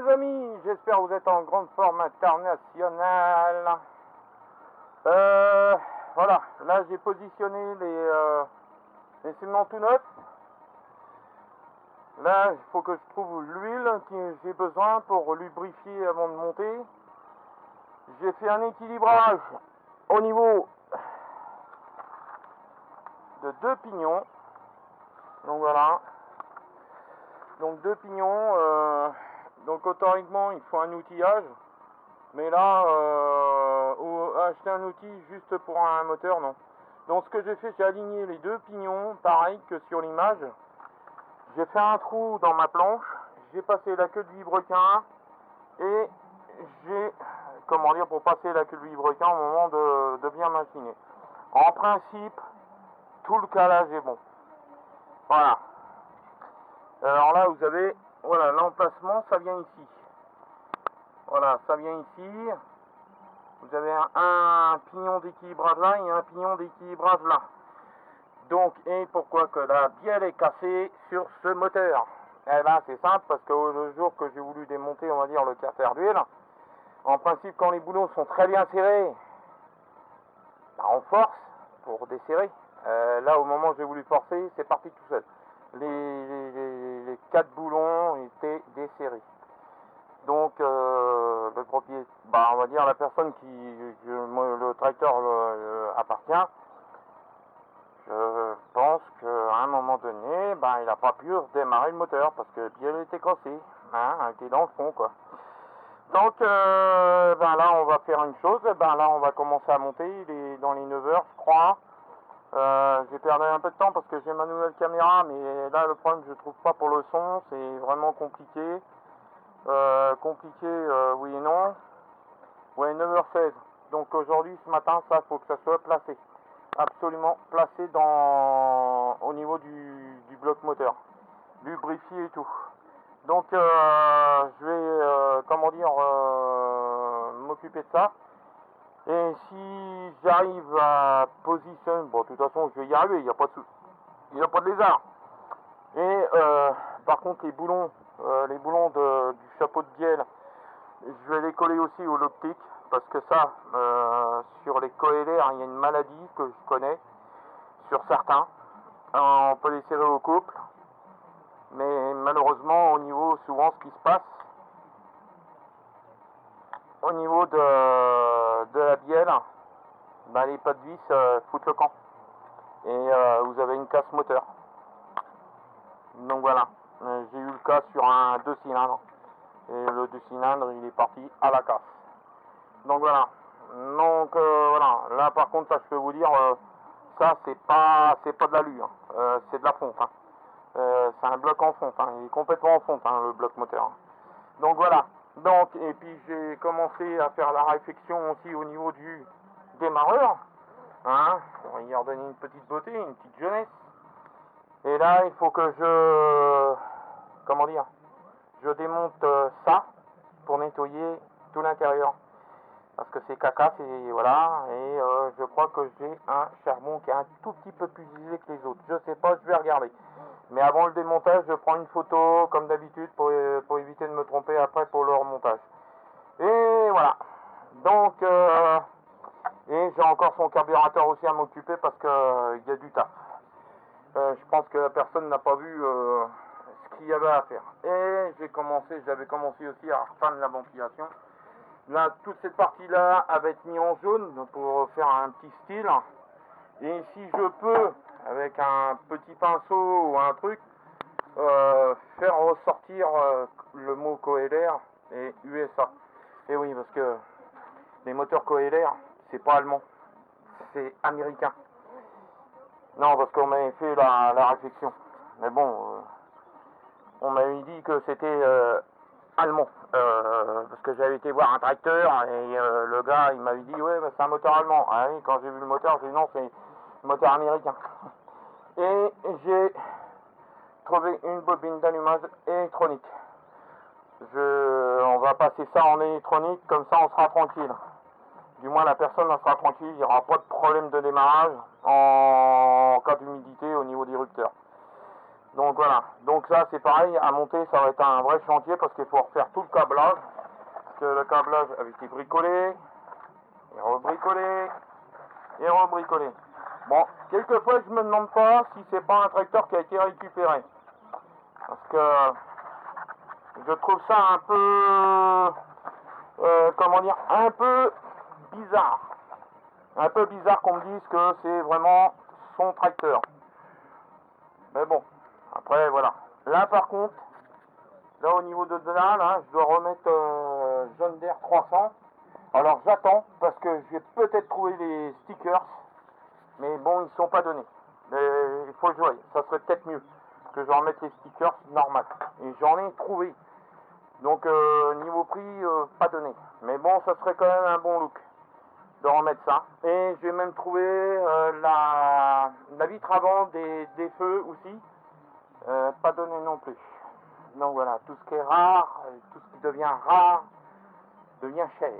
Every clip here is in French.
les amis, j'espère que vous êtes en grande forme internationale. Voilà, là j'ai positionné les ciments tout neufs. Là, il faut que je trouve l'huile que j'ai besoin pour lubrifier avant de monter. J'ai fait un équilibrage au niveau de 2 pignons. Donc voilà. Donc 2 pignons. Donc automatiquement, il faut un outillage. Mais là, acheter un outil juste pour un moteur, non. Donc ce que j'ai fait, j'ai aligné les 2 pignons, pareil que sur l'image. J'ai fait un trou dans ma planche, j'ai passé la queue de vilebrequin et j'ai, comment dire, pour passer la queue de vilebrequin au moment de bien machiner. En principe, tout le calage est bon. Voilà. Alors là, vous avez, voilà, l'emplacement, ça vient ici. Voilà, ça vient ici. Vous avez un pignon d'équilibrage là et un pignon d'équilibrage là. Donc, et pourquoi que la bielle est cassée sur ce moteur? Eh ben, c'est simple, parce que le jour que j'ai voulu démonter, on va dire, le café d'huile, en principe, quand les boulons sont très bien serrés, ben, on force pour desserrer. Là, au moment où j'ai voulu forcer, c'est parti tout seul. Les 4 boulons étaient desserrés. Donc, le propriétaire, ben, on va dire, la personne le tracteur appartient, je pense qu'à un moment donné, ben, il n'a pas pu redémarrer le moteur parce que elle était cassée, hein, elle était dans le fond, quoi. Donc, ben là, on va faire une chose, ben là, on va commencer à monter, il est dans les 9 heures, je crois. J'ai perdu un peu de temps parce que j'ai ma nouvelle caméra, mais là, le problème, je trouve pas pour le son, c'est vraiment compliqué. Oui et non. Ouais, 9h16. Donc aujourd'hui, ce matin, ça, faut que ça soit placé. Absolument placé au niveau du bloc moteur. Lubrifié et tout. Donc, je vais, m'occuper de ça. Et si j'arrive à positionner, bon, de toute façon, je vais y arriver, il n'y a pas de lézard. Et, par contre, les boulons du chapeau de bielle, je vais les coller aussi au loptique, parce que ça, sur les coélères, il y a une maladie que je connais, sur certains. On peut les serrer au couple, mais malheureusement, au niveau, souvent, ce qui se passe, au niveau de la bielle, ben, les pas de vis foutent le camp. Et vous avez une casse moteur. Donc voilà, j'ai eu le cas sur un 2 cylindres. Et le 2 cylindres, il est parti à la casse. Donc voilà. Donc voilà. Là par contre, ça je peux vous dire, ça c'est pas de l'alu, hein. C'est de la fonte. Hein. C'est un bloc en fonte. Hein. Il est complètement en fonte, hein, le bloc moteur. Donc voilà. Donc et puis j'ai commencé à faire la réflexion aussi au niveau du démarreur. Hein. Pour y redonner une petite beauté, une petite jeunesse. Et là, il faut que je démonte ça pour nettoyer tout l'intérieur. Parce que c'est caca, voilà. Et je crois que j'ai un charbon qui est un tout petit peu plus usé que les autres. Je sais pas, je vais regarder. Mais avant le démontage, je prends une photo, comme d'habitude, pour éviter de me tromper après pour le remontage. Et voilà. Donc, et j'ai encore son carburateur aussi à m'occuper parce que il y a du taf. Je pense que la personne n'a pas vu ce qu'il y avait à faire. Et j'avais commencé aussi à refaire la ventilation. Là, toute cette partie-là avait été mise en jaune pour faire un petit style. Et si je peux, avec un petit pinceau ou un truc, faire ressortir le mot coélère et USA. Et oui, parce que les moteurs coélères, c'est pas allemand, c'est américain. Non, parce qu'on m'avait fait la réflexion. Mais bon, on m'avait dit que c'était allemand. Parce que j'avais été voir un tracteur et le gars, il m'avait dit, ouais, bah, c'est un moteur allemand. Ah oui, quand j'ai vu le moteur, j'ai dit non, c'est un moteur américain. Et j'ai trouvé une bobine d'allumage électronique. On va passer ça en électronique, comme ça on sera tranquille. Du moins la personne en sera tranquille, il n'y aura pas de problème de démarrage en cas d'humidité au niveau des rupteurs. Donc voilà, donc ça c'est pareil, à monter ça va être un vrai chantier parce qu'il faut refaire tout le câblage, parce que le câblage avait été bricolé, et rebricolé, et rebricolé. Bon, quelquefois je me demande pas si c'est pas un tracteur qui a été récupéré, parce que je trouve ça un peu, comment dire, un peu bizarre qu'on me dise que c'est vraiment son tracteur. Mais bon, après voilà. Là par contre, là au niveau de là, je dois remettre John Deere 300. Alors j'attends parce que je vais peut-être trouver les stickers, mais bon ils ne sont pas donnés. Mais il faut le jouer, ça serait peut-être mieux que je remette les stickers normal. Et j'en ai trouvé. Donc niveau prix, pas donné. Mais bon, ça serait quand même un bon look de remettre ça. Et je vais même trouver la vitre avant des feux aussi. Pas donné non plus. Donc voilà, tout ce qui est rare, tout ce qui devient rare, devient cher.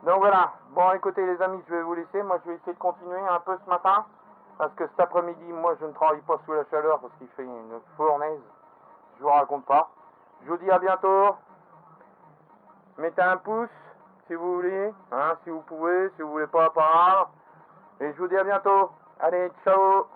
Donc voilà, bon écoutez les amis, je vais vous laisser. Moi je vais essayer de continuer un peu ce matin. Parce que cet après-midi, moi je ne travaille pas sous la chaleur parce qu'il fait une fournaise. Je vous raconte pas. Je vous dis à bientôt. Mettez un pouce si vous voulez, hein, si vous pouvez, si vous voulez pas grave. Et je vous dis à bientôt. Allez, ciao.